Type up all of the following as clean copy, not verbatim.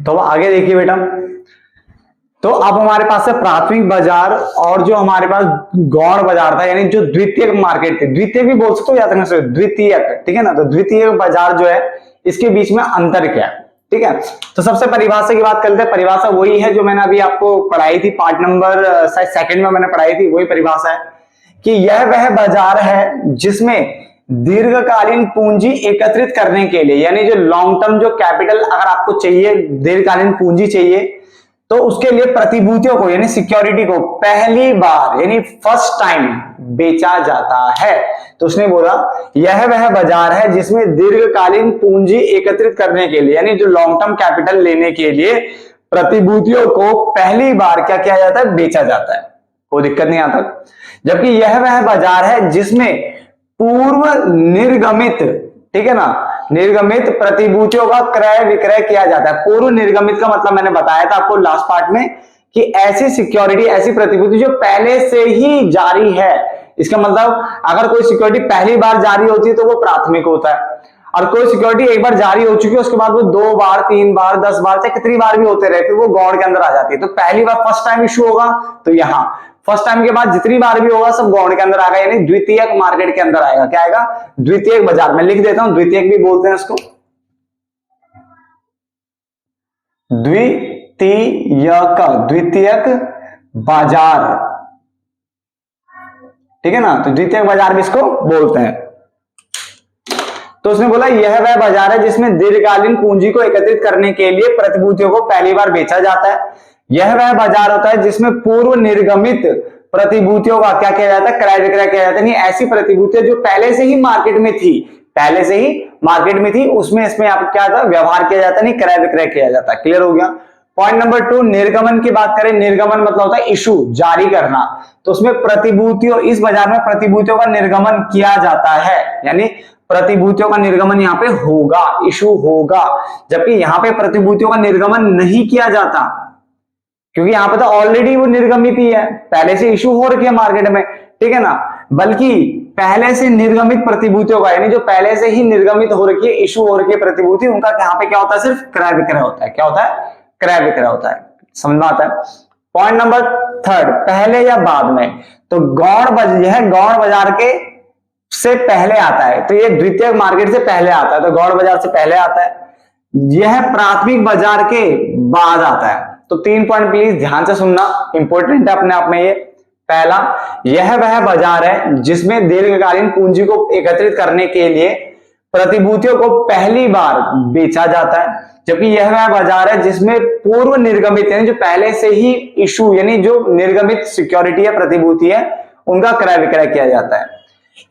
तो अब आगे देखिए बेटा, तो अब हमारे पास है प्राथमिक बाजार और जो हमारे पास गौण बाजार था, यानी जो द्वितीयक मार्केट थी, द्वितीयक भी बोल सकते हो या तो द्वितीयक, ठीक है ना। तो द्वितीयक बाजार जो है इसके बीच में अंतर क्या है, ठीक है। तो सबसे परिभाषा की बात करते हैं। परिभाषा वही है जो मैंने अभी आपको पढ़ाई थी, पार्ट नंबर शायद सेकंड में मैंने पढ़ाई थी, वही परिभाषा है कि यह वह बाजार है जिसमें दीर्घकालीन पूंजी एकत्रित करने के लिए, यानी जो लॉन्ग टर्म जो कैपिटल अगर आपको चाहिए, दीर्घकालीन पूंजी चाहिए, तो उसके लिए प्रतिभूतियों को यानी सिक्योरिटी को पहली बार यानी फर्स्ट टाइम बेचा जाता है। तो उसने बोला यह वह बाजार है जिसमें दीर्घकालीन पूंजी एकत्रित करने के लिए, यानी जो लॉन्ग टर्म कैपिटल लेने के लिए प्रतिभूतियों को पहली बार क्या किया जाता है, बेचा जाता है, कोई दिक्कत नहीं आता। जबकि यह वह बाजार है जिसमें पूर्व निर्गमित, ठीक है ना, निर्गमित प्रतिभूतियों का क्रय विक्रय किया जाता है। पूर्व निर्गमित का मतलब मैंने बताया था आपको लास्ट पार्ट में कि ऐसी सिक्योरिटी, ऐसी प्रतिभूति जो पहले से ही जारी है। इसका मतलब अगर कोई सिक्योरिटी पहली बार जारी होती है तो वो प्राथमिक होता है, और कोई सिक्योरिटी एक बार जारी हो चुकी है उसके बाद वो 2 बार 3 बार 10 बार चाहे कितनी बार भी होते रहे फिर वो गौण के अंदर आ जाती है। तो पहली बार फर्स्ट टाइम इशू होगा, तो यहाँ फर्स्ट टाइम के बाद जितनी बार भी होगा सब गौण के अंदर आएगा, यानी द्वितीयक मार्केट के अंदर आएगा। क्या आएगा, द्वितीयक बाजार। में लिख देता हूं, द्वितीयक भी बोलते हैं इसको, द्वितीयक बाजार, ठीक है ना। तो द्वितीयक बाजार भी इसको बोलते हैं। तो उसने बोला यह वह बाजार है जिसमें दीर्घकालीन पूंजी को एकत्रित करने के लिए प्रतिभूतियों को पहली बार बेचा जाता है। यह वह बाजार होता है जिसमें पूर्व निर्गमित प्रतिभूतियों का क्या किया जाता है, क्रय विक्रय किया जाता है। नहीं, ऐसी प्रतिभूतियां जो पहले से ही मार्केट में थी, पहले से ही मार्केट में थी, उसमें इसमें आप क्या था, व्यवहार किया जाता है, नहीं क्रय विक्रय किया जाता है। क्लियर हो गया। पॉइंट नंबर 2, निर्गमन की बात करें। निर्गमन मतलब होता है इशू, जारी करना। तो उसमें प्रतिभूतियों, इस बाजार में प्रतिभूतियों का निर्गमन किया जाता है, यानी प्रतिभूतियों का निर्गमन यहाँ पे होगा, इशू होगा। जबकि यहाँ पे प्रतिभूतियों का निर्गमन नहीं किया जाता, क्योंकि यहाँ पे तो ऑलरेडी वो निर्गमित ही है, पहले से इशू हो रखी है मार्केट में, ठीक है ना। बल्कि पहले से निर्गमित प्रतिभूतियों का, यानी जो पहले से ही निर्गमित हो रखी है, इशू हो रखी है प्रतिभूति, उनका यहाँ पे क्या होता है, सिर्फ क्रय विक्रय होता है। क्या होता है, क्रय विक्रय होता है। समझ में आता है। पॉइंट नंबर 3, पहले या बाद में। तो यह गौण बाजार के से पहले आता है, तो ये द्वितीयक मार्केट से पहले आता है, तो गौण बाजार से पहले आता है। यह प्राथमिक बाजार के बाद आता है। तो 3 पॉइंट प्लीज ध्यान से सुनना, इंपॉर्टेंट है अपने आप में ये। पहला, यह वह बाजार है जिसमें दीर्घकालीन पूंजी को एकत्रित करने के लिए प्रतिभूतियों को पहली बार बेचा जाता है। जबकि यह वह बाजार है जिसमें पूर्व निर्गमित, यानी जो पहले से ही इशू, यानी जो निर्गमित सिक्योरिटी है, प्रतिभूति है, उनका क्रय विक्रय किया जाता है।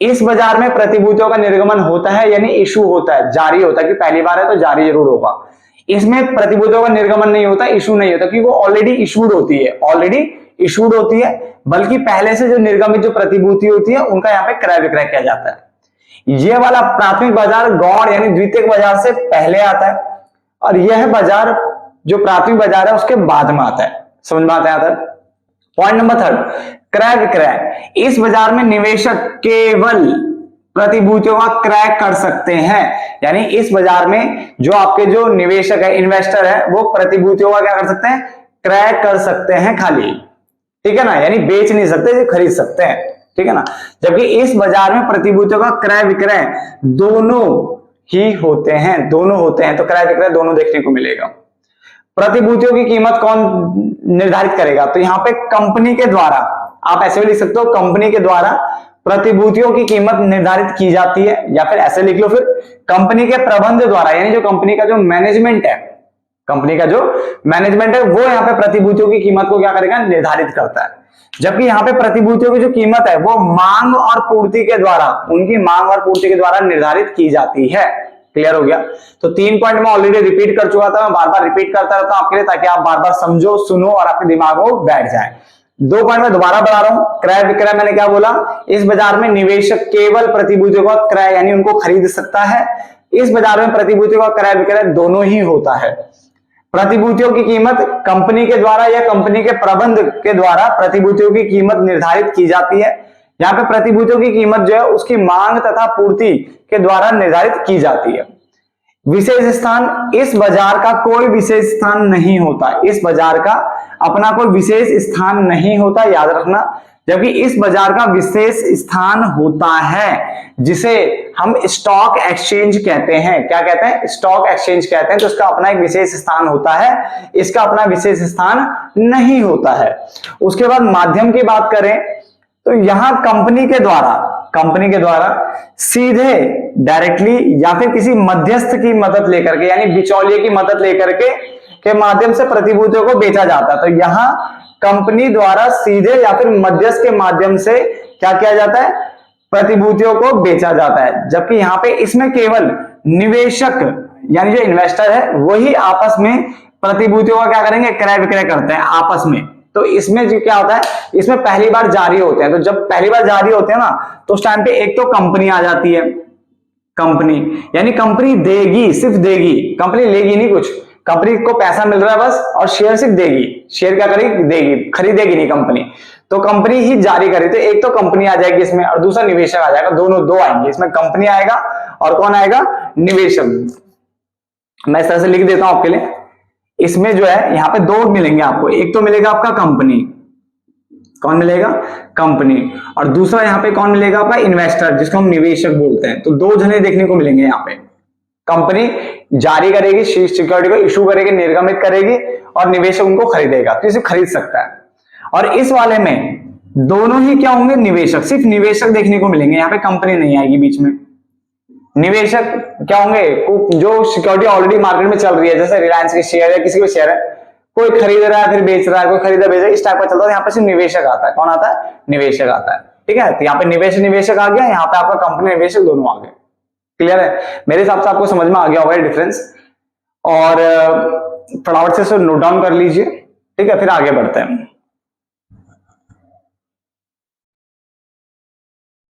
इस बाजार में प्रतिभूतियों का निर्गमन होता है, यानी इशू होता है, जारी होता है, कि पहली बार है तो जारी जरूर होगा। इसमें प्रतिभूतियों का निर्गमन नहीं होता, इशू नहीं होता, क्योंकि वो ऑलरेडी इशूड होती है, ऑलरेडी इशूड होती है। बल्कि पहले से जो निर्गमित जो प्रतिभूति होती है उनका यहाँ पे क्रय विक्रय किया जाता है। ये वाला प्राथमिक बाजार गौण यानी द्वितीयक बाजार से पहले आता है, और यह बाजार जो प्राथमिक बाजार है उसके बाद में आता है। समझ में आता है। पॉइंट नंबर 3, क्रय विक्रय। इस बाजार में निवेशक केवल प्रतिभूतियों का क्रय कर सकते हैं, यानी इस बाजार में जो आपके जो निवेशक है, इन्वेस्टर है, वो प्रतिभूतियों का क्या कर सकते हैं, क्रय कर सकते हैं खाली, ठीक है ना, यानी बेच नहीं सकते, खरीद सकते हैं, ठीक है ना। जबकि इस बाजार में प्रतिभूतियों का क्रय विक्रय दोनों ही होते हैं, दोनों होते हैं। तो क्रय विक्रय दोनों देखने को मिलेगा। प्रतिभूतियों की कीमत कौन निर्धारित करेगा, तो यहाँ पे कंपनी के द्वारा, आप ऐसे भी लिख सकते हो, कंपनी के द्वारा प्रतिभूतियों की कीमत निर्धारित की जाती है, या फिर ऐसे लिख लो फिर कंपनी के प्रबंध द्वारा, यानी जो कंपनी का जो मैनेजमेंट है, कंपनी का जो मैनेजमेंट है वो यहाँ पे प्रतिभूतियों की कीमत को क्या करेगा, निर्धारित करता है। जबकि यहाँ पे प्रतिभूतियों की जो कीमत है वो मांग और पूर्ति के द्वारा, उनकी मांग और पूर्ति के द्वारा निर्धारित की जाती है। क्लियर हो गया। तो 3 पॉइंट में ऑलरेडी रिपीट कर चुका था, मैं बार बार रिपीट करता रहता हूं आपके लिए, ताकि आप बार बार समझो, सुनो और आपके दिमाग में बैठ जाए। 2 पॉइंट में दोबारा बता रहा हूं। क्रय विक्रय मैंने क्या बोला, इस बाजार में निवेशक केवल प्रतिभूतियों का क्रय यानी उनको खरीद सकता है। इस बाजार में प्रतिभूतियों का क्रय विक्रय दोनों ही होता है। प्रतिभूतियों की कीमत कंपनी के द्वारा या कंपनी के प्रबंध के द्वारा प्रतिभूतियों की कीमत निर्धारित की जाती है। यहाँ पे प्रतिभूतियों की कीमत जो है उसकी मांग तथा पूर्ति के द्वारा निर्धारित की जाती है। विशेष स्थान, इस बाजार का कोई विशेष स्थान नहीं होता, इस बाजार का अपना कोई विशेष स्थान नहीं होता, याद रखना। जबकि इस बाजार का विशेष स्थान होता है जिसे हम स्टॉक एक्सचेंज कहते हैं। क्या कहते हैं? स्टॉक एक्सचेंज कहते हैं। तो इसका अपना एक विशेष स्थान होता है, इसका अपना विशेष स्थान नहीं होता है। उसके बाद माध्यम की बात करें तो यहां कंपनी के द्वारा सीधे डायरेक्टली या फिर किसी मध्यस्थ की मदद लेकर के, यानी बिचौलिए की मदद लेकर के माध्यम से प्रतिभूतियों को बेचा जाता है। तो यहां कंपनी द्वारा सीधे या फिर मध्यस्थ के माध्यम से क्या किया जाता है? प्रतिभूतियों को बेचा जाता है। जबकि यहां पे इसमें केवल निवेशक यानी जो इन्वेस्टर है वही आपस में प्रतिभूतियों का क्या करेंगे? क्रय विक्रय करते हैं आपस में। तो इसमें जो क्या होता है, इसमें पहली बार जारी होते हैं। तो जब पहली बार जारी होते हैं ना, तो उस टाइम पे एक तो कंपनी आ जाती है, कंपनी यानी कंपनी देगी, सिर्फ देगी, कंपनी लेगी नहीं कुछ, कंपनी को पैसा मिल रहा है बस, और शेयर सिर्फ देगी। शेयर क्या करेगी? देगी, खरीदेगी नहीं कंपनी। तो कंपनी ही जारी करेगी। तो एक तो कंपनी आ जाएगी इसमें और दूसरा निवेशक आ जाएगा, दोनों दो आएंगे इसमें, कंपनी आएगा और कौन आएगा? निवेशक। मैं इस तरह से लिख देता हूं आपके लिए। इसमें जो है यहाँ पे दो मिलेंगे आपको, एक तो मिलेगा आपका कंपनी, कौन मिलेगा? कंपनी, और दूसरा यहाँ पे कौन मिलेगा? आपका इन्वेस्टर, जिसको हम निवेशक बोलते हैं। तो दो जने देखने को मिलेंगे यहाँ पे। कंपनी जारी करेगी, सिक्योरिटी को इशू करेगी, निर्गमित करेगी, और निवेशक उनको खरीदेगा, तो इसे खरीद सकता है। और इस वाले में दोनों ही क्या होंगे? निवेशक, सिर्फ निवेशक देखने को मिलेंगे, यहाँ पे कंपनी नहीं आएगी बीच में। निवेशक क्या होंगे? जो सिक्योरिटी ऑलरेडी मार्केट में चल रही है, जैसे रिलायंस के शेयर है, किसी के शेयर है, कोई खरीद रहा है फिर बेच रहा है, कोई खरीदा बेच रहा है, इस टाइप का चलता है। यहाँ पे सिर्फ निवेशक आता है। कौन आता है? निवेशक आता है। ठीक है, तो यहाँ पे निवेशक आ गया, यहाँ पे आपका कंपनी निवेशक दोनों आ गए। क्लियर है? मेरे हिसाब से आपको समझ में आ गया होगा डिफरेंस, और फटाफट से नोट डाउन कर लीजिए। ठीक है, फिर आगे बढ़ते हैं।